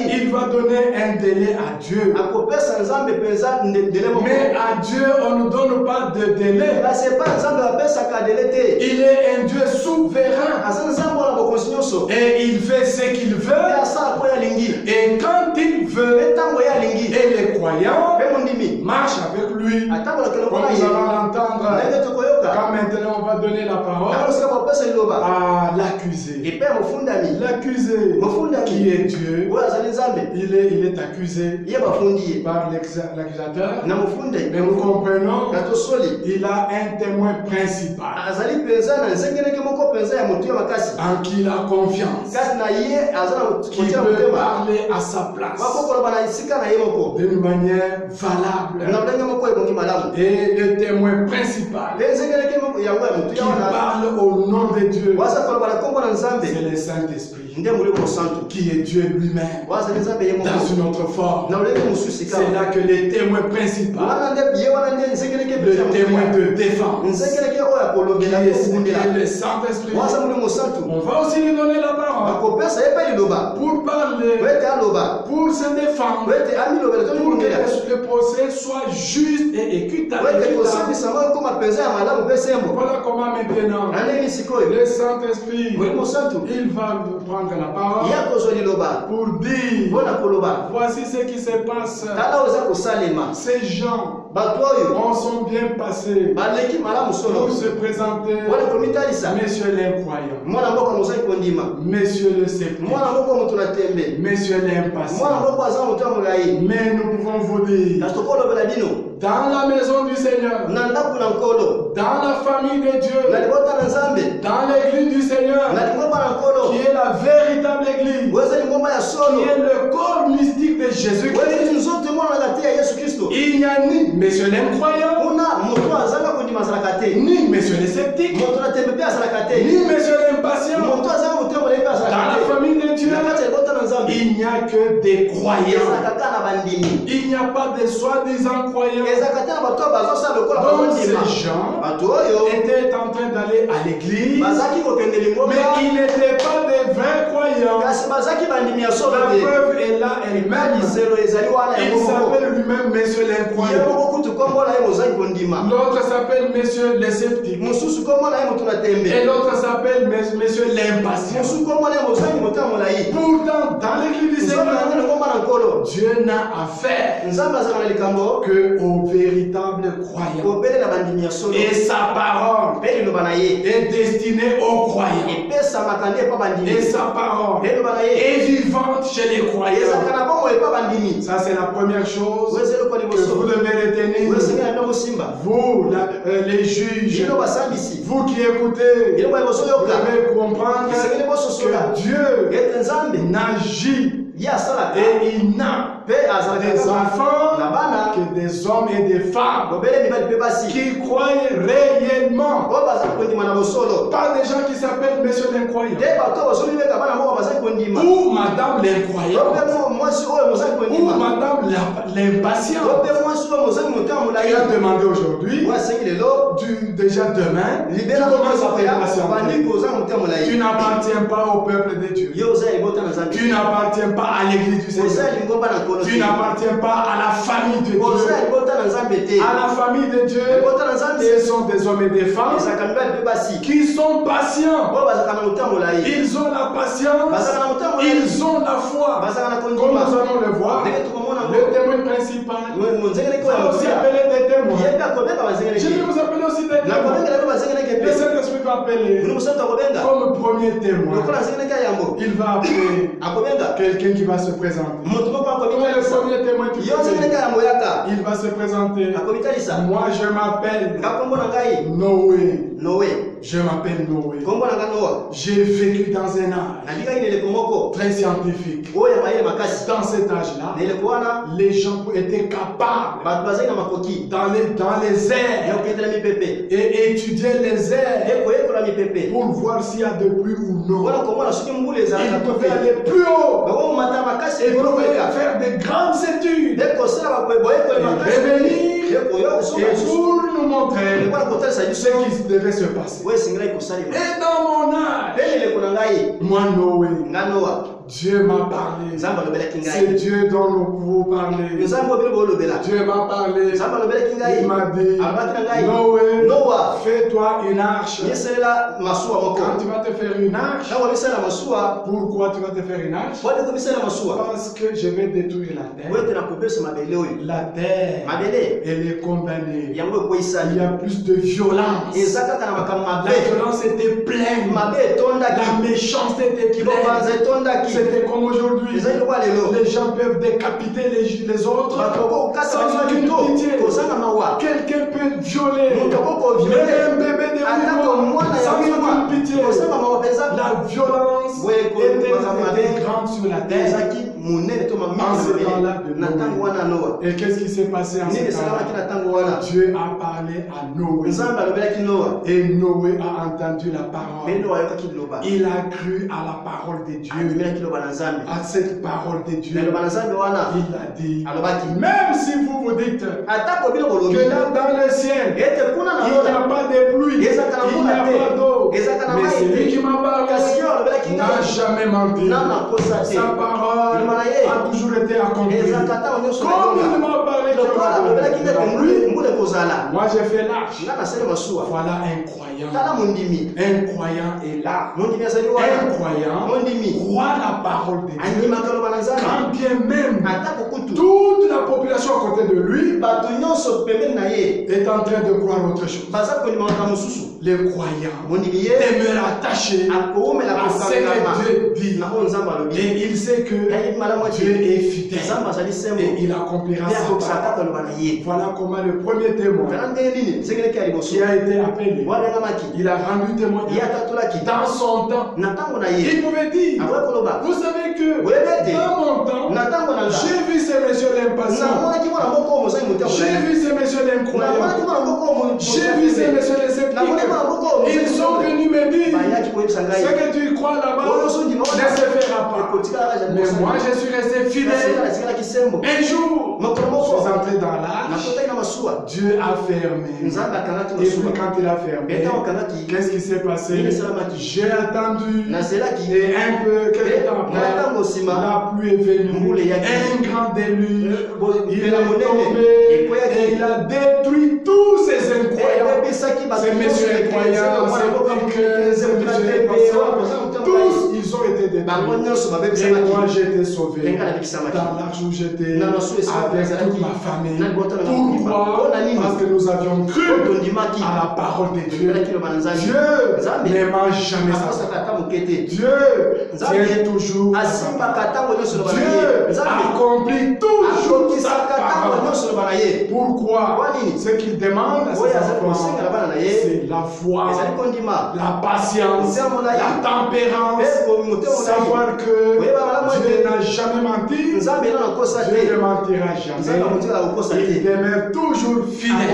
il va donner un délai à Dieu. Mais à Dieu, on ne donne pas de délai. Il est un Dieu souverain. Et il fait ce qu'il veut. Et quand il veut, et les croyants marchent avec lui. Comme nous allons l'entendre. Quand maintenant on va donner la parole à l'accusé. L'accusé qui est Dieu, il est accusé par l'accusateur. Mais nous comprenons, il a un témoin principal en qui il a confiance, qui peut parler à sa place d'une manière valable. Et le témoin principal qui parle au nom de Dieu, c'est le Saint-Esprit, qui est Dieu lui-même dans une autre forme. C'est là que le témoin principal, le témoin de défense, qui est le Saint-Esprit, on va aussi lui donner la parole pour parler, pour se défendre, pour que le procès soit juste et équitable. Voilà comment maintenant le Saint-Esprit, il va prendre la parole pour dire, voici ce qui se passe. Ces gens sont bien passés pour se présenter, messieurs l'incroyant, messieurs le sceptique, messieurs l'impatient. Mais nous pouvons vous dire, dans la maison du Seigneur, dans la famille de Dieu, dans l'église du Seigneur, qui est la véritable église, qui est le corps mystique de Jésus-Christ, il n'y a ni messieurs l'incroyant, ni messieurs les sceptiques, ni messieurs l'impatient. Dans la famille de Dieu, il n'y a que des croyants. Il n'y a pas de soi-disant croyants. Donc ces gens étaient en train d'aller à l'église, mais ils n'étaient pas des vrais croyants. La preuve est là elle-même. Il s'appelle lui-même Monsieur l'incroyant. L'autre s'appelle Monsieur les sceptiques. Et l'autre s'appelle Monsieur l'impatient. Pourtant, dans l'église du Seigneur, Dieu n'a affaire qu'aux véritables croyants. Et sa parole est destinée aux croyants. Et sa parole est vivante chez les croyants. Ça, c'est la première chose que vous devez retenir. Vous, les juges, vous qui écoutez, vous devez comprendre que Dieu n'agit et il n'a des enfants que des hommes et des femmes qui croient réellement. Pas des gens qui s'appellent Monsieur l'incroyant ou Madame l'incroyant ou Madame l'impatient. Tu as demandé aujourd'hui, déjà demain, tu commences à te patienter. Tu n'appartiens pas au peuple de Dieu. Tu n'appartiens pas à l'église du Seigneur. Tu n'appartiens pas à la famille de Dieu. À la famille de Dieu, ce sont des hommes et des femmes qui sont patients. Ils ont la patience, ils ont la foi. Comme nous allons le voir, le témoin principal, va aussi appeler des témoins. Je vais vous appeler aussi des témoins. Le Saint-Esprit va appeler comme premier témoin. Il va appeler quelqu'un qui va se présenter. Comme le premier témoin qui il va se présenter. Moi je m'appelle Noé. Je m'appelle Noé. J'ai vécu dans un âge très scientifique. Dans cet âge-là, les gens étaient capables dans les airs et étudier les airs pour voir s'il y a de pluie ou non. Ils pouvaient aller plus haut. Ils pouvaient faire de grandes études et revenir et pour nous montrer ce qui devait se passer. Et dans mon âge, moi Noé, Dieu m'a parlé. C'est Dieu dont nous pouvons parler. Dieu m'a parlé. Il m'a dit, Noé, fais-toi une arche. Quand tu vas te faire une arche, pourquoi tu vas te faire une arche? Parce que je vais détruire la terre. La terre, elle est condamnée. Il y a plus de violence. La violence était pleine. La méchanceté était pleine. C'était comme aujourd'hui. Les gens peuvent décapiter les autres sans aucune pitié. Quelqu'un peut violer un bébé de 8 mois sans aucune pitié. La violence était grande sur la terre. En ce temps-là de Noé. Et qu'est-ce qui s'est passé en ce temps-là? Dieu a parlé à Noé. Et Noé a entendu la parole. Il a cru à la parole de Dieu. À cette parole de Dieu. Il a dit, même si vous vous dites que là dans le ciel, il n'y a pas de pluie, il n'y a pas d'eau, mais celui qui m'a parlé n'a jamais menti. Sa parole a toujours été accomplie. Comme il m'a parlé de la pluie, moi j'ai fait l'arche. Voilà un croyant. Un croyant est là. Un croyant croit la parole de Dieu. Quand bien même toute la population à côté de lui est en train de croire autre chose. Les croyants demeurent attachés à ce que Dieu dit. Et il sait que Dieu est fidèle. Et il accomplira sa parole. Voilà comment le premier témoin qui a été appelé, il a rendu témoignage dans son temps. Il pouvait dire, vous savez que dans mon temps, j'ai vu ces messieurs l'impatients, j'ai vu ces messieurs l'incroyant, j'ai vu ces messieurs les sceptiques. Ils sont venus me dire, ce que tu crois là-bas ne se fera pas. Mais moi je suis resté fidèle. Un jour, je suis entré dans l'arche, Dieu a fermé. Et puis quand il a fermé, qu'est-ce qui s'est passé? J'ai attendu. Et un peu, quelques temps après, la pluie est venue. Un grand déluge. Il est tombé et il a détruit tous ces incroyants. Ces messieurs incroyants, ces messieurs incroyants, tous ils ont été détruits. Et moi j'ai été sauvé. Dans l'arche où j'étais avec toute ma famille. Pourquoi? Parce que nous avions cru à la parole de Dieu. Dieu ne mange jamais ça. Dieu tient toujours sa parole. Dieu accomplit toujours sa parole. Pourquoi? Ce qu'il demande à ses enfants, c'est la foi, la patience, la tempérance, savoir que Dieu n'a jamais menti, Dieu ne mentira jamais. Il demeure toujours fidèle.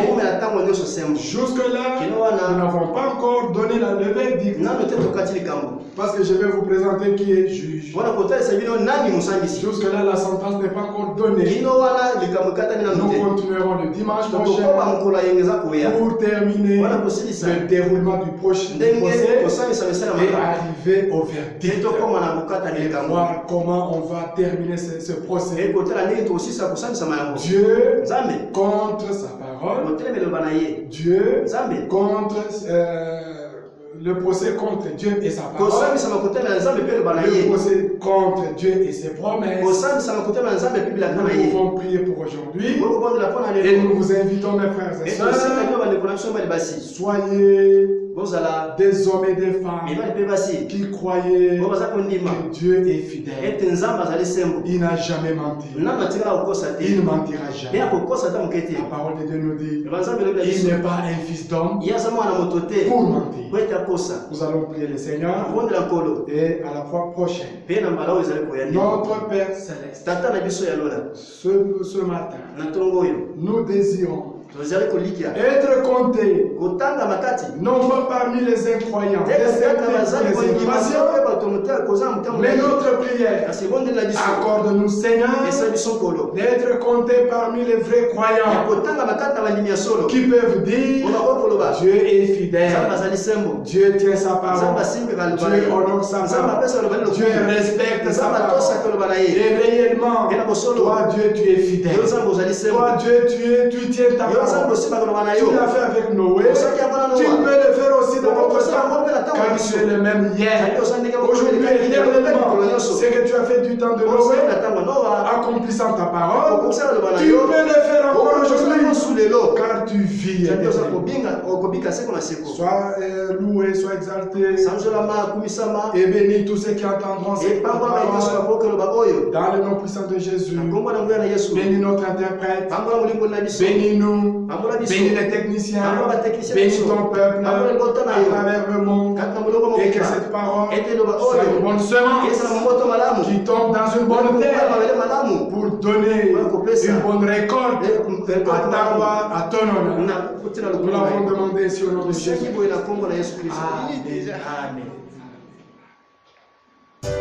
Jusque-là, nous n'avons pas encore donné le verdict. Parce que je vais vous présenter qui est juge. Jusque-là, la sentence n'est pas encore donnée. Nous continuerons le dimanche prochain pour terminer le déroulement du procès et arriver au verdict. Et voir comment on va terminer ce procès. Dieu contre sa parole. Dieu contre le procès contre Dieu et sa parole. Le procès contre Dieu et ses promesses. Nous pouvons prier pour aujourd'hui. Et nous vous invitons, mes frères et sœurs, soyez des hommes et des femmes qui croyaient que Dieu est fidèle. Il n'a jamais menti. Il ne mentira jamais. La parole de Dieu nous dit, il n'est pas un fils d'homme pour mentir. Nous allons prier le Seigneur et à la fois prochaine. Notre Père Céleste, ce matin, nous désirons être comptés, non pas parmi les incroyants, mais notre prière, accorde-nous Seigneur, d'être comptés parmi les vrais croyants qui peuvent dire Dieu est fidèle, Dieu tient sa parole, Dieu honore sa parole, Dieu respecte sa parole, et réellement, toi Dieu tu es fidèle, toi Dieu tu tiens ta parole. Tu l'as fait avec Noé. Tu peux le faire aussi dans notre temps. Car tu es le même hier, aujourd'hui et éternellement. Ce que tu as fait du temps de Noé, accomplissant ta parole, tu peux le faire encore aujourd'hui. Car tu vis. Sois loué, sois exalté. Et bénis tous ceux qui entendront cette parole. Dans le nom puissant de Jésus. Bénis notre interprète. Bénis-nous. Bénis les techniciens, bénis ton peuple à travers le monde, et que cette parole soit une bonne semence qui tombe dans une bonne terre pour donner une bonne récolte à ta gloire, à ton honneur. Nous l'avons demandé sur le nom de Jésus. Amen. Amen.